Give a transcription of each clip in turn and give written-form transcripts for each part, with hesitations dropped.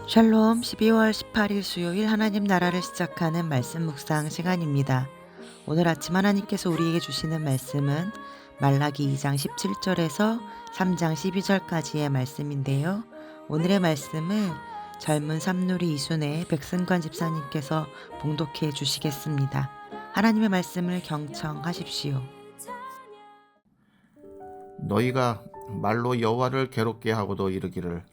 샬롬 12월 18일 수요일 하나님 나라를 시작하는 말씀 묵상 시간입니다. 오늘 아침 하나님께서 우리에게 주시는 말씀은 말라기 2장 17절에서 3장 12절까지의 말씀인데요. 오늘의 말씀을 젊은 삼누리 이순의 백승관 집사님께서 봉독해 주시겠습니다. 하나님의 말씀을 경청하십시오. 너희가 말로 여호와를 괴롭게 하고도 이르기를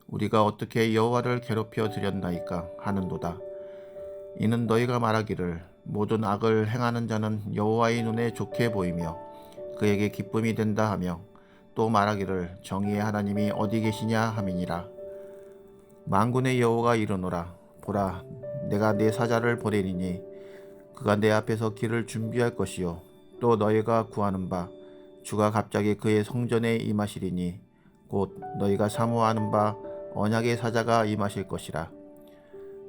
우리가 어떻게 여호와를 괴롭혀 드렸나이까 하는도다. 이는 너희가 말하기를 모든 악을 행하는 자는 여호와의 눈에 좋게 보이며 그에게 기쁨이 된다 하며 또 말하기를 정의의 하나님이 어디 계시냐 함이니라. 만군의 여호와가 이르노라. 보라, 내가 내 사자를 보내리니 그가 내 앞에서 길을 준비할 것이요 또 너희가 구하는 바 주가 갑자기 그의 성전에 임하시리니 곧 너희가 사모하는 바 언약의 사자가 임하실 것이라.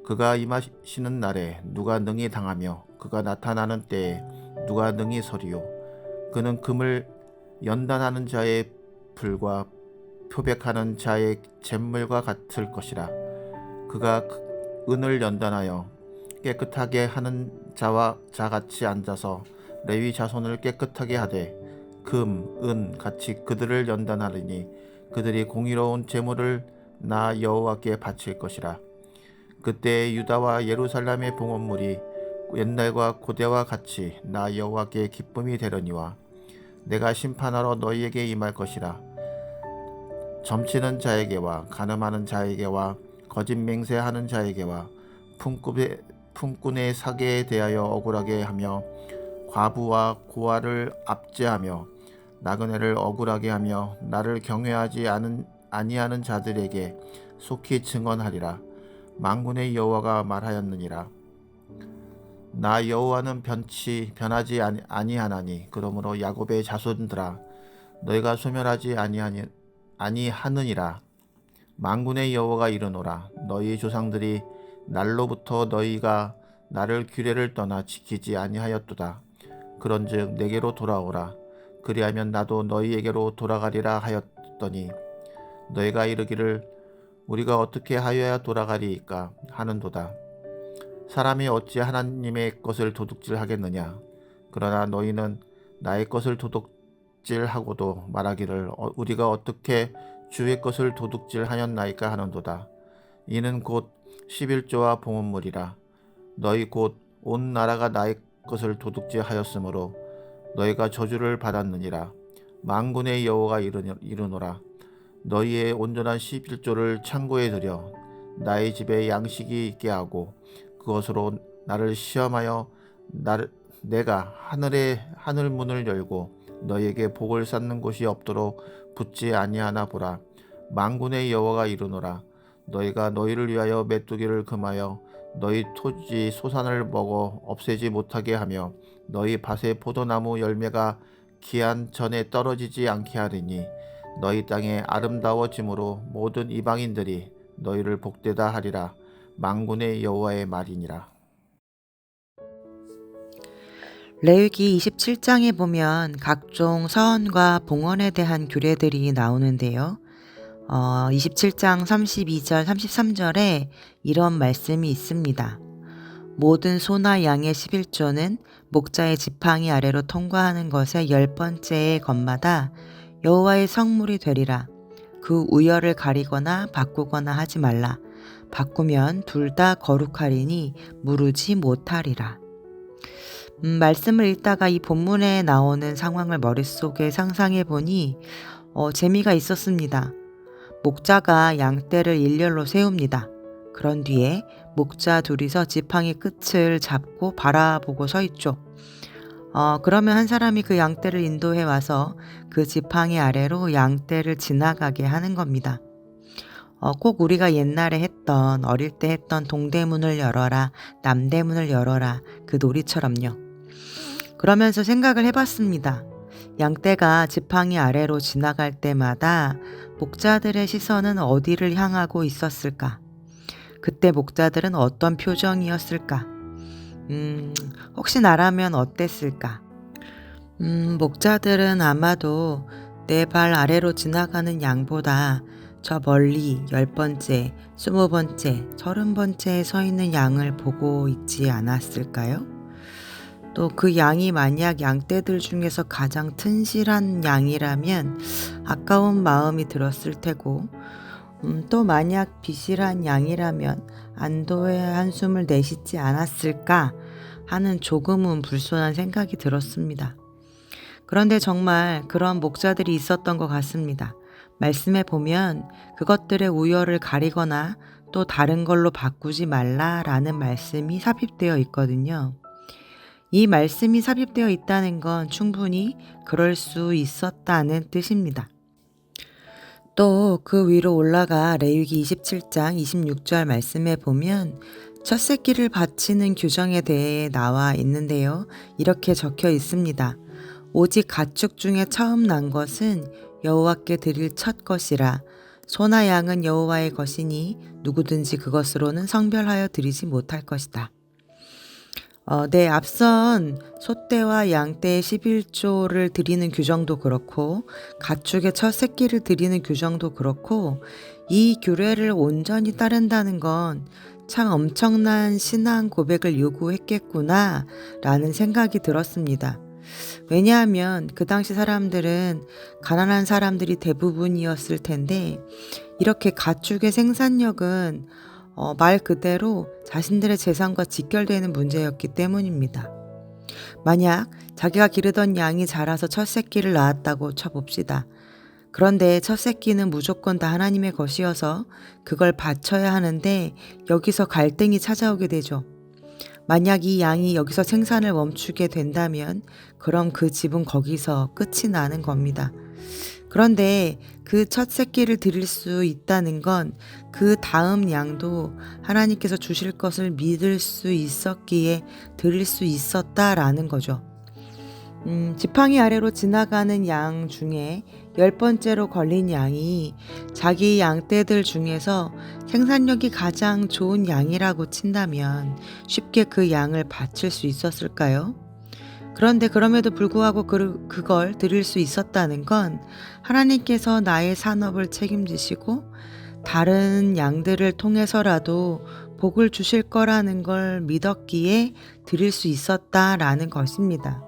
그가 임하시는 날에 누가 능히 당하며 그가 나타나는 때에 누가 능히 서리요. 그는 금을 연단하는 자의 불과 표백하는 자의 잿물과 같을 것이라. 그가 은을 연단하여 깨끗하게 하는 자와 자같이 앉아서 레위 자손을 깨끗하게 하되 금, 은 같이 그들을 연단하리니 그들이 공의로운 제물을 나 여호와께 바칠 것이라. 그때 유다와 예루살렘의 봉헌물이 옛날과 고대와 같이 나 여호와께 기쁨이 되려니와 내가 심판하러 너희에게 임할 것이라. 점치는 자에게와 간음하는 자에게와 거짓 맹세하는 자에게와 품꾼의 사기에 대하여 억울하게 하며 과부와 고아를 압제하며 나그네를 억울하게 하며 나를 경외하지 아니하는 자들에게 속히 증언하리라. 만군의 여호와가 말하였느니라. 나 여호와는 변하지 아니하나니 그러므로 야곱의 자손들아 너희가 소멸하지 아니하느니라. 만군의 여호와가 이르노라. 너희 조상들이 날로부터 너희가 나를 규례를 떠나 지키지 아니하였도다. 그런즉 내게로 돌아오라. 그리하면 나도 너희에게로 돌아가리라 하였더니 너희가 이르기를 우리가 어떻게 하여야 돌아가리이까 하는도다. 사람이 어찌 하나님의 것을 도둑질하겠느냐. 그러나 너희는 나의 것을 도둑질하고도 말하기를 우리가 어떻게 주의 것을 도둑질하였나이까 하는도다. 이는 곧 11조와 봉헌물이라. 너희 곧 온 나라가 나의 것을 도둑질하였으므로 너희가 저주를 받았느니라. 만군의 여호와가 이르노라. 너희의 온전한 11조를 창고에 들여 나의 집에 양식이 있게 하고 그것으로 나를 시험하여 내가 하늘 문을 열고 너희에게 복을 쌓는 곳이 없도록 붙지 아니하나 보라. 만군의 여호와가 이르노라. 너희가 너희를 위하여 메뚜기를 금하여 너희 토지 소산을 먹어 없애지 못하게 하며 너희 밭의 포도나무 열매가 기한 전에 떨어지지 않게 하리니 너희 땅에 아름다워짐으로 모든 이방인들이 너희를 복되다 하리라. 만군의 여호와의 말이니라. 레위기 27장에 보면 각종 서원과 봉헌에 대한 규례들이 나오는데요. 27장 32절 33절에 이런 말씀이 있습니다. 모든 소나 양의 11조는 목자의 지팡이 아래로 통과하는 것의 10번째의 것마다 여호와의 성물이 되리라. 그 우열을 가리거나 바꾸거나 하지 말라. 바꾸면 둘 다 거룩하리니 무르지 못하리라. 말씀을 읽다가 이 본문에 나오는 상황을 머릿속에 상상해 보니 재미가 있었습니다. 목자가 양떼를 일렬로 세웁니다. 그런 뒤에 목자 둘이서 지팡이 끝을 잡고 바라보고 서 있죠. 그러면 한 사람이 그 양떼를 인도해 와서 그 지팡이 아래로 양떼를 지나가게 하는 겁니다. 꼭 우리가 옛날에 어릴 때 했던 동대문을 열어라, 남대문을 열어라 그 놀이처럼요. 그러면서 생각을 해봤습니다. 양떼가 지팡이 아래로 지나갈 때마다 목자들의 시선은 어디를 향하고 있었을까? 그때 목자들은 어떤 표정이었을까? 혹시 나라면 어땠을까? 목자들은 아마도 내 발 아래로 지나가는 양보다 저 멀리 10번째, 20번째, 30번째에 서 있는 양을 보고 있지 않았을까요? 또 그 양이 만약 양떼들 중에서 가장 튼실한 양이라면 아까운 마음이 들었을 테고, 또 만약 비실한 양이라면 안도의 한숨을 내쉬지 않았을까 하는 조금은 불손한 생각이 들었습니다. 그런데 정말 그런 목자들이 있었던 것 같습니다. 말씀에 보면 그것들의 우열을 가리거나 또 다른 걸로 바꾸지 말라라는 말씀이 삽입되어 있거든요. 이 말씀이 삽입되어 있다는 건 충분히 그럴 수 있었다는 뜻입니다. 또 그 위로 올라가 레위기 27장 26절 말씀에 보면 첫 새끼를 바치는 규정에 대해 나와 있는데요. 이렇게 적혀 있습니다. 오직 가축 중에 처음 난 것은 여호와께 드릴 첫 것이라. 소나 양은 여호와의 것이니 누구든지 그것으로는 성별하여 드리지 못할 것이다. 네, 앞선 소떼와 양떼의 11조를 드리는 규정도 그렇고 가축의 첫 새끼를 드리는 규정도 그렇고 이 규례를 온전히 따른다는 건 참 엄청난 신앙 고백을 요구했겠구나 라는 생각이 들었습니다. 왜냐하면 그 당시 사람들은 가난한 사람들이 대부분이었을 텐데 이렇게 가축의 생산력은 말 그대로 자신들의 재산과 직결되는 문제였기 때문입니다. 만약 자기가 기르던 양이 자라서 첫 새끼를 낳았다고 쳐봅시다. 그런데 첫 새끼는 무조건 다 하나님의 것이어서 그걸 바쳐야 하는데 여기서 갈등이 찾아오게 되죠. 만약 이 양이 여기서 생산을 멈추게 된다면 그럼 그 집은 거기서 끝이 나는 겁니다. 그런데 그 첫 새끼를 드릴 수 있다는 건 그 다음 양도 하나님께서 주실 것을 믿을 수 있었기에 드릴 수 있었다라는 거죠. 지팡이 아래로 지나가는 양 중에 10번째로 걸린 양이 자기 양떼들 중에서 생산력이 가장 좋은 양이라고 친다면 쉽게 그 양을 바칠 수 있었을까요? 그런데 그럼에도 불구하고 그걸 드릴 수 있었다는 건 하나님께서 나의 산업을 책임지시고 다른 양들을 통해서라도 복을 주실 거라는 걸 믿었기에 드릴 수 있었다라는 것입니다.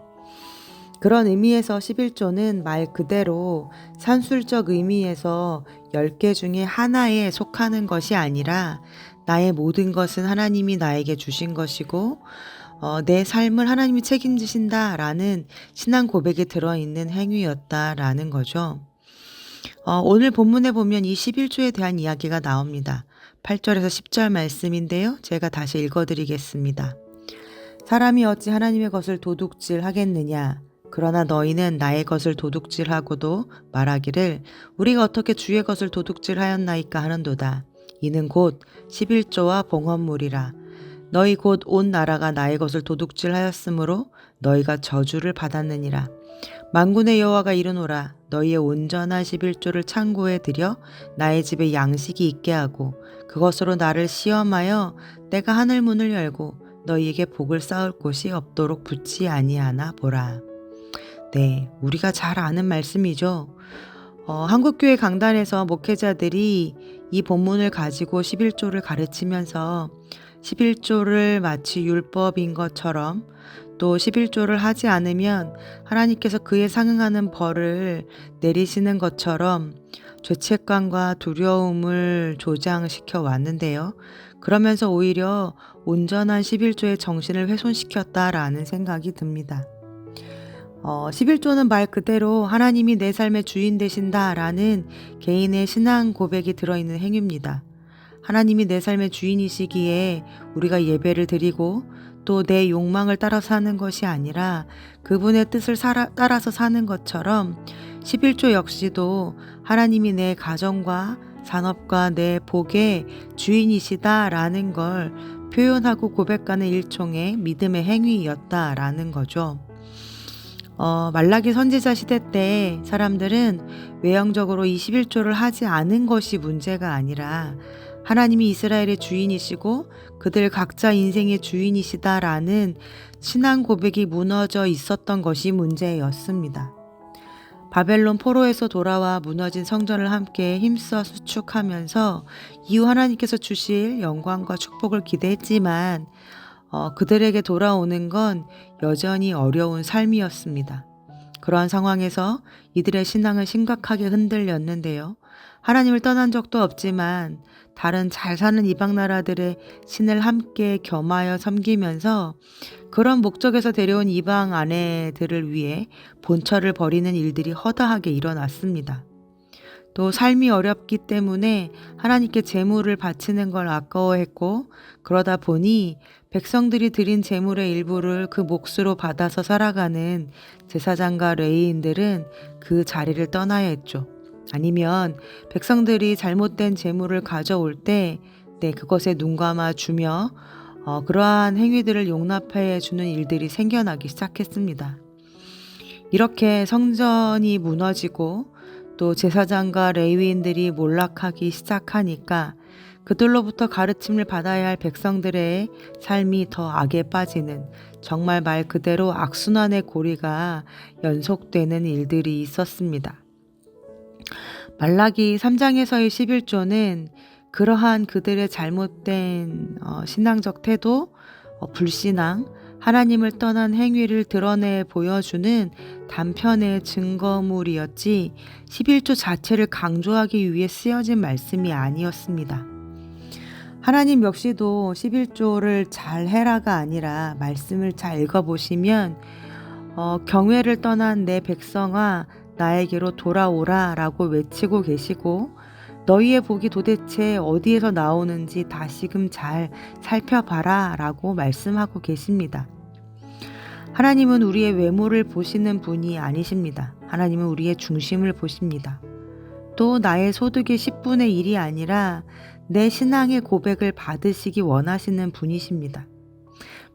그런 의미에서 11조는 말 그대로 산술적 의미에서 10개 중에 하나에 속하는 것이 아니라 나의 모든 것은 하나님이 나에게 주신 것이고 내 삶을 하나님이 책임지신다라는 신앙 고백이 들어있는 행위였다라는 거죠. 오늘 본문에 보면 이 11조에 대한 이야기가 나옵니다. 8절에서 10절 말씀인데요. 제가 다시 읽어드리겠습니다. 사람이 어찌 하나님의 것을 도둑질 하겠느냐? 그러나 너희는 나의 것을 도둑질하고도 말하기를 우리가 어떻게 주의 것을 도둑질하였나이까 하는도다. 이는 곧 11조와 봉헌물이라. 너희 곧 온 나라가 나의 것을 도둑질하였으므로 너희가 저주를 받았느니라. 만군의 여호와가 이르노라. 너희의 온전한 11조를 창고에 들여 나의 집에 양식이 있게 하고 그것으로 나를 시험하여 내가 하늘 문을 열고 너희에게 복을 쌓을 곳이 없도록 붙지 아니하나 보라. 네, 우리가 잘 아는 말씀이죠. 한국교회 강단에서 목회자들이 이 본문을 가지고 11조를 가르치면서 11조를 마치 율법인 것처럼 또 11조를 하지 않으면 하나님께서 그에 상응하는 벌을 내리시는 것처럼 죄책감과 두려움을 조장시켜 왔는데요. 그러면서 오히려 온전한 11조의 정신을 훼손시켰다라는 생각이 듭니다. 11조는 말 그대로 하나님이 내 삶의 주인 되신다라는 개인의 신앙 고백이 들어있는 행위입니다. 하나님이 내 삶의 주인이시기에 우리가 예배를 드리고 또 내 욕망을 따라 사는 것이 아니라 그분의 뜻을 따라서 사는 것처럼 11조 역시도 하나님이 내 가정과 산업과 내 복의 주인이시다라는 걸 표현하고 고백하는 일종의 믿음의 행위였다라는 거죠. 말라기 선지자 시대 때 사람들은 외형적으로 이 11조를 하지 않은 것이 문제가 아니라 하나님이 이스라엘의 주인이시고 그들 각자 인생의 주인이시다라는 신앙 고백이 무너져 있었던 것이 문제였습니다. 바벨론 포로에서 돌아와 무너진 성전을 함께 힘써 수축하면서 이후 하나님께서 주실 영광과 축복을 기대했지만 그들에게 돌아오는 건 여전히 어려운 삶이었습니다. 그러한 상황에서 이들의 신앙은 심각하게 흔들렸는데요. 하나님을 떠난 적도 없지만 다른 잘 사는 이방 나라들의 신을 함께 겸하여 섬기면서 그런 목적에서 데려온 이방 아내들을 위해 본처를 버리는 일들이 허다하게 일어났습니다. 또 삶이 어렵기 때문에 하나님께 제물을 바치는 걸 아까워했고, 그러다 보니 백성들이 드린 제물의 일부를 그 몫으로 받아서 살아가는 제사장과 레위인들은 그 자리를 떠나야 했죠. 아니면 백성들이 잘못된 제물을 가져올 때 그것에 눈감아 주며 그러한 행위들을 용납해 주는 일들이 생겨나기 시작했습니다. 이렇게 성전이 무너지고 또 제사장과 레위인들이 몰락하기 시작하니까 그들로부터 가르침을 받아야 할 백성들의 삶이 더 악에 빠지는, 정말 말 그대로 악순환의 고리가 연속되는 일들이 있었습니다. 말라기 3장에서의 11조는 그러한 그들의 잘못된 신앙적 태도, 불신앙, 하나님을 떠난 행위를 드러내 보여주는 단편의 증거물이었지 11조 자체를 강조하기 위해 쓰여진 말씀이 아니었습니다. 하나님 역시도 11조를 잘 해라가 아니라 말씀을 잘 읽어보시면 경외를 떠난 내 백성아 나에게로 돌아오라 라고 외치고 계시고, 너희의 복이 도대체 어디에서 나오는지 다시금 잘 살펴봐라 라고 말씀하고 계십니다. 하나님은 우리의 외모를 보시는 분이 아니십니다. 하나님은 우리의 중심을 보십니다. 또 나의 소득의 10분의 1이 아니라 내 신앙의 고백을 받으시기 원하시는 분이십니다.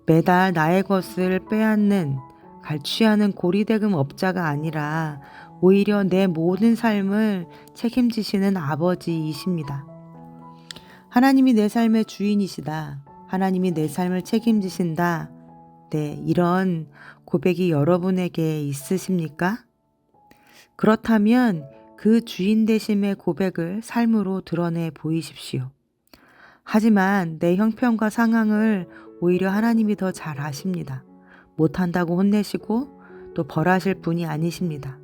매달 나의 것을 빼앗는, 갈취하는 고리대금 업자가 아니라 오히려 내 모든 삶을 책임지시는 아버지이십니다. 하나님이 내 삶의 주인이시다. 하나님이 내 삶을 책임지신다. 이런 고백이 여러분에게 있으십니까? 그렇다면 그 주인 되심의 고백을 삶으로 드러내 보이십시오. 하지만 내 형편과 상황을 오히려 하나님이 더 잘 아십니다. 못한다고 혼내시고 또 벌하실 분이 아니십니다.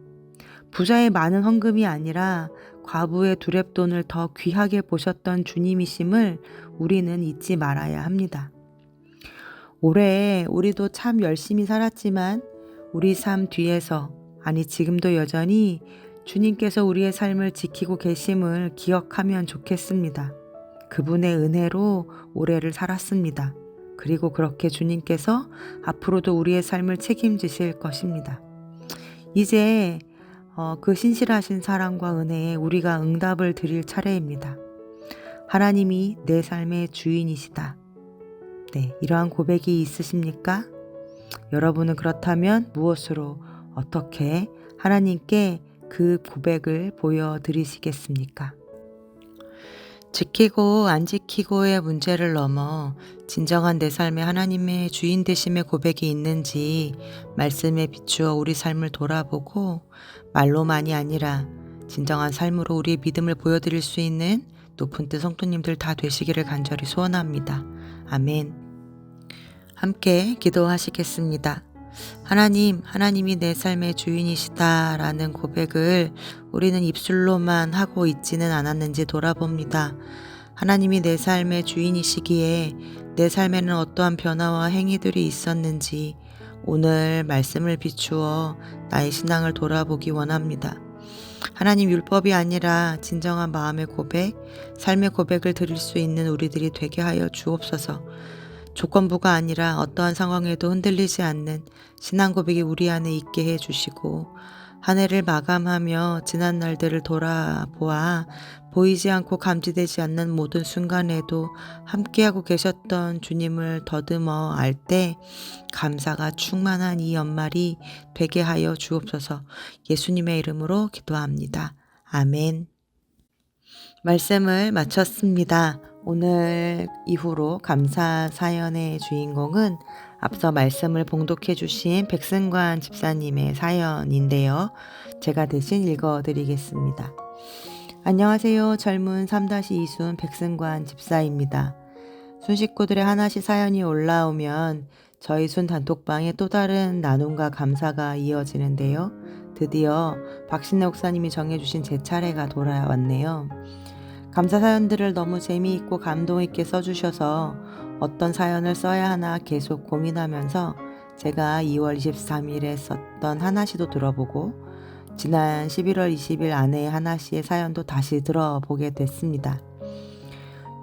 부자의 많은 헌금이 아니라 과부의 두렙돈을 더 귀하게 보셨던 주님이심을 우리는 잊지 말아야 합니다. 올해 우리도 참 열심히 살았지만 우리 삶 뒤에서, 아니 지금도 여전히 주님께서 우리의 삶을 지키고 계심을 기억하면 좋겠습니다. 그분의 은혜로 올해를 살았습니다. 그리고 그렇게 주님께서 앞으로도 우리의 삶을 책임지실 것입니다. 이제 그 신실하신 사랑과 은혜에 우리가 응답을 드릴 차례입니다. 하나님이 내 삶의 주인이시다. 이러한 고백이 있으십니까? 여러분은 그렇다면 무엇으로, 어떻게 하나님께 그 고백을 보여드리시겠습니까? 지키고 안 지키고의 문제를 넘어 진정한 내 삶에 하나님의 주인 되심의 고백이 있는지 말씀에 비추어 우리 삶을 돌아보고 말로만이 아니라 진정한 삶으로 우리의 믿음을 보여드릴 수 있는 높은 뜻 성도님들 다 되시기를 간절히 소원합니다. 아멘. 함께 기도하시겠습니다. 하나님, 하나님이 내 삶의 주인이시다라는 고백을 우리는 입술로만 하고 있지는 않았는지 돌아봅니다. 하나님이 내 삶의 주인이시기에 내 삶에는 어떠한 변화와 행위들이 있었는지 오늘 말씀을 비추어 나의 신앙을 돌아보기 원합니다. 하나님, 율법이 아니라 진정한 마음의 고백, 삶의 고백을 드릴 수 있는 우리들이 되게 하여 주옵소서. 조건부가 아니라 어떠한 상황에도 흔들리지 않는 신앙 고백이 우리 안에 있게 해주시고, 한 해를 마감하며 지난 날들을 돌아보아 보이지 않고 감지되지 않는 모든 순간에도 함께하고 계셨던 주님을 더듬어 알 때 감사가 충만한 이 연말이 되게 하여 주옵소서. 예수님의 이름으로 기도합니다. 아멘. 말씀을 마쳤습니다. 오늘 이후로 감사 사연의 주인공은 앞서 말씀을 봉독해 주신 백승관 집사님의 사연인데요. 제가 대신 읽어드리겠습니다. 안녕하세요. 젊은 3-2순 백승관 집사입니다. 순 식구들의 하나씩 사연이 올라오면 저희 순 단톡방에 또 다른 나눔과 감사가 이어지는데요. 드디어 박신혜 목사님이 정해주신 제 차례가 돌아왔네요. 감사 사연들을 너무 재미있고 감동 있게 써주셔서 어떤 사연을 써야 하나 계속 고민하면서 제가 2월 23일에 썼던 하나시도 들어보고 지난 11월 20일 아내의 하나시의 사연도 다시 들어보게 됐습니다.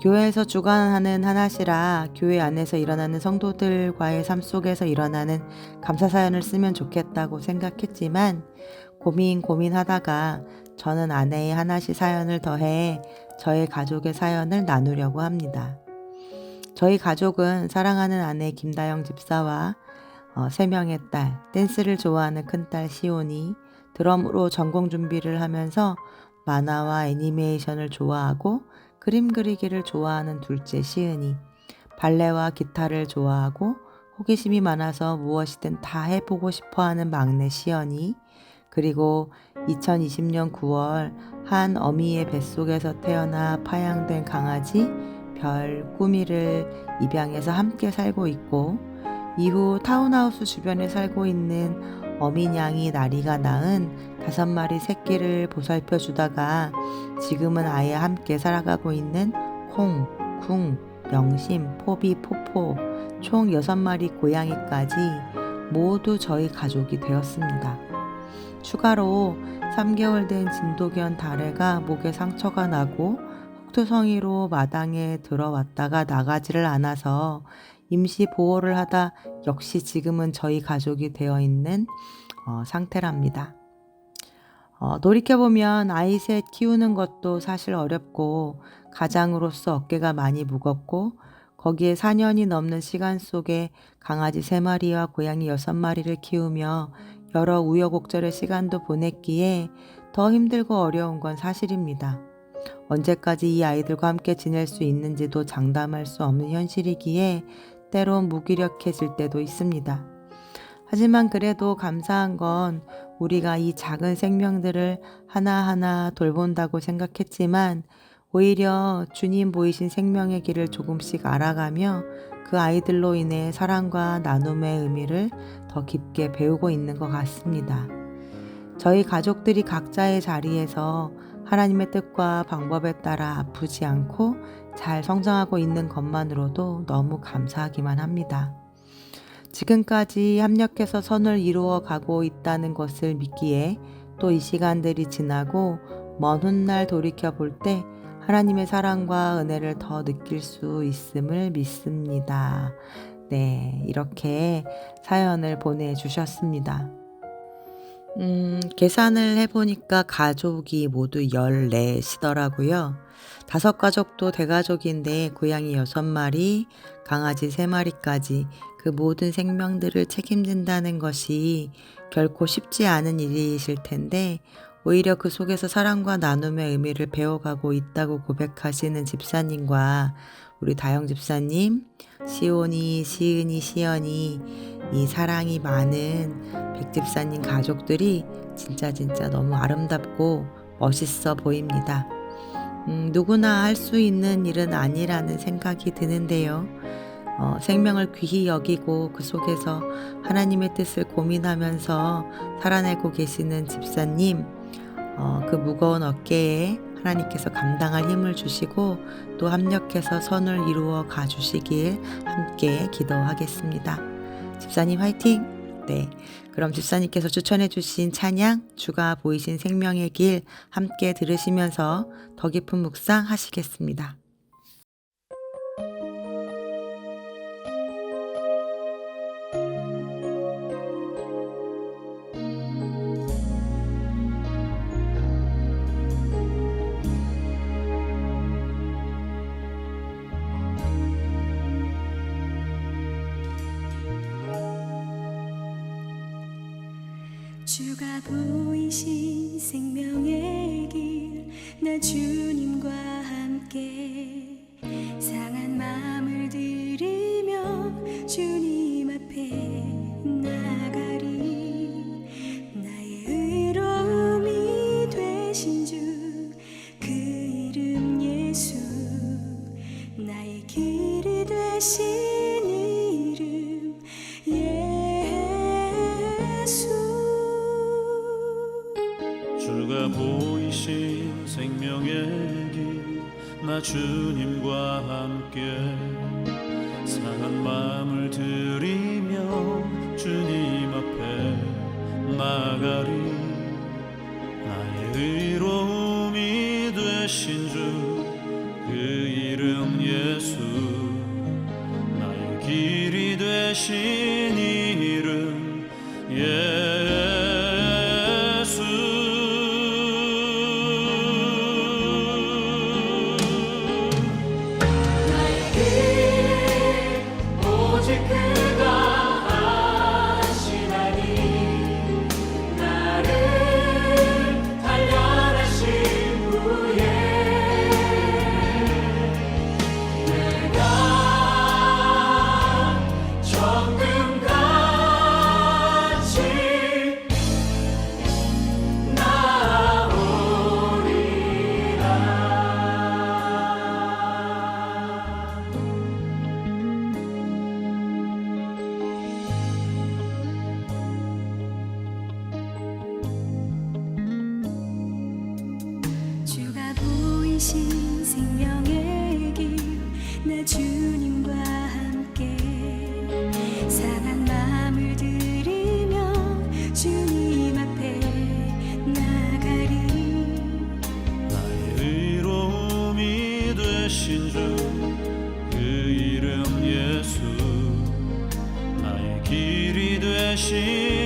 교회에서 주관하는 하나시라 교회 안에서 일어나는 성도들과의 삶 속에서 일어나는 감사 사연을 쓰면 좋겠다고 생각했지만 고민하다가 저는 아내의 하나시 사연을 더해 저의 가족의 사연을 나누려고 합니다. 저희 가족은 사랑하는 아내 김다영 집사와 3명의 딸, 댄스를 좋아하는 큰딸 시온이, 드럼으로 전공 준비를 하면서 만화와 애니메이션을 좋아하고 그림 그리기를 좋아하는 둘째 시은이, 발레와 기타를 좋아하고 호기심이 많아서 무엇이든 다 해보고 싶어하는 막내 시연이, 그리고 2020년 9월 한 어미의 뱃속에서 태어나 파양된 강아지 별 꾸미를 입양해서 함께 살고 있고, 이후 타운하우스 주변에 살고 있는 어미냥이 나리가 낳은 5마리 새끼를 보살펴 주다가 지금은 아예 함께 살아가고 있는 콩, 궁, 영심, 포비, 포포 총 6마리 고양이까지 모두 저희 가족이 되었습니다. 추가로 3개월 된 진도견 다래가 목에 상처가 나고 혹투성이로 마당에 들어왔다가 나가지를 않아서 임시 보호를 하다 역시 지금은 저희 가족이 되어 있는 상태랍니다. 돌이켜보면 아이 셋 키우는 것도 사실 어렵고 가장으로서 어깨가 많이 무겁고 거기에 4년이 넘는 시간 속에 강아지 3마리와 고양이 6마리를 키우며 여러 우여곡절의 시간도 보냈기에 더 힘들고 어려운 건 사실입니다. 언제까지 이 아이들과 함께 지낼 수 있는지도 장담할 수 없는 현실이기에 때론 무기력해질 때도 있습니다. 하지만 그래도 감사한 건 우리가 이 작은 생명들을 하나하나 돌본다고 생각했지만 오히려 주님 보이신 생명의 길을 조금씩 알아가며 그 아이들로 인해 사랑과 나눔의 의미를 더 깊게 배우고 있는 것 같습니다. 저희 가족들이 각자의 자리에서 하나님의 뜻과 방법에 따라 아프지 않고 잘 성장하고 있는 것만으로도 너무 감사하기만 합니다. 지금까지 협력해서 선을 이루어 가고 있다는 것을 믿기에 또 이 시간들이 지나고 먼 훗날 돌이켜 볼 때 하나님의 사랑과 은혜를 더 느낄 수 있음을 믿습니다. 네, 이렇게 사연을 보내주셨습니다. 계산을 해보니까 가족이 모두 14시더라고요. 5가족도 대가족인데 고양이 6마리, 강아지 3마리까지 그 모든 생명들을 책임진다는 것이 결코 쉽지 않은 일이실 텐데 오히려 그 속에서 사랑과 나눔의 의미를 배워가고 있다고 고백하시는 집사님과 우리 다영 집사님, 시온이, 시은이, 시연이 이 사랑이 많은 백집사님 가족들이 진짜 너무 아름답고 멋있어 보입니다. 누구나 할 수 있는 일은 아니라는 생각이 드는데요. 생명을 귀히 여기고 그 속에서 하나님의 뜻을 고민하면서 살아내고 계시는 집사님, 그 무거운 어깨에 하나님께서 감당할 힘을 주시고 또 합력해서 선을 이루어 가주시길 함께 기도하겠습니다. 집사님 화이팅! 네, 그럼 집사님께서 추천해 주신 찬양 주가 보이신 생명의 길 함께 들으시면서 더 깊은 묵상 하시겠습니다. 주가 보이신 생명의 길, 나 주님과 함께 상한 마음을 들이며 주님 앞에 나가리. 나의 의로운 나의 길이 되신 이름 예수. 주가 보이신 생명의 길 나 주님과 함께 상한 마음을 들이며 주님 앞에 나가리. 나의 의로움이 되신 주 그 이름 예수. 나의 길이 되신 이름 예수. 오직 그가 하시나니 나를 단련하신 후에 내가 정금같이 주가 보이신 생명의 길 나 주님과 함께 상한 마음을 들이며 주님 앞에 나가리. 나의 의로움이 되신 주 그 이름 예수. 나의 길이 되신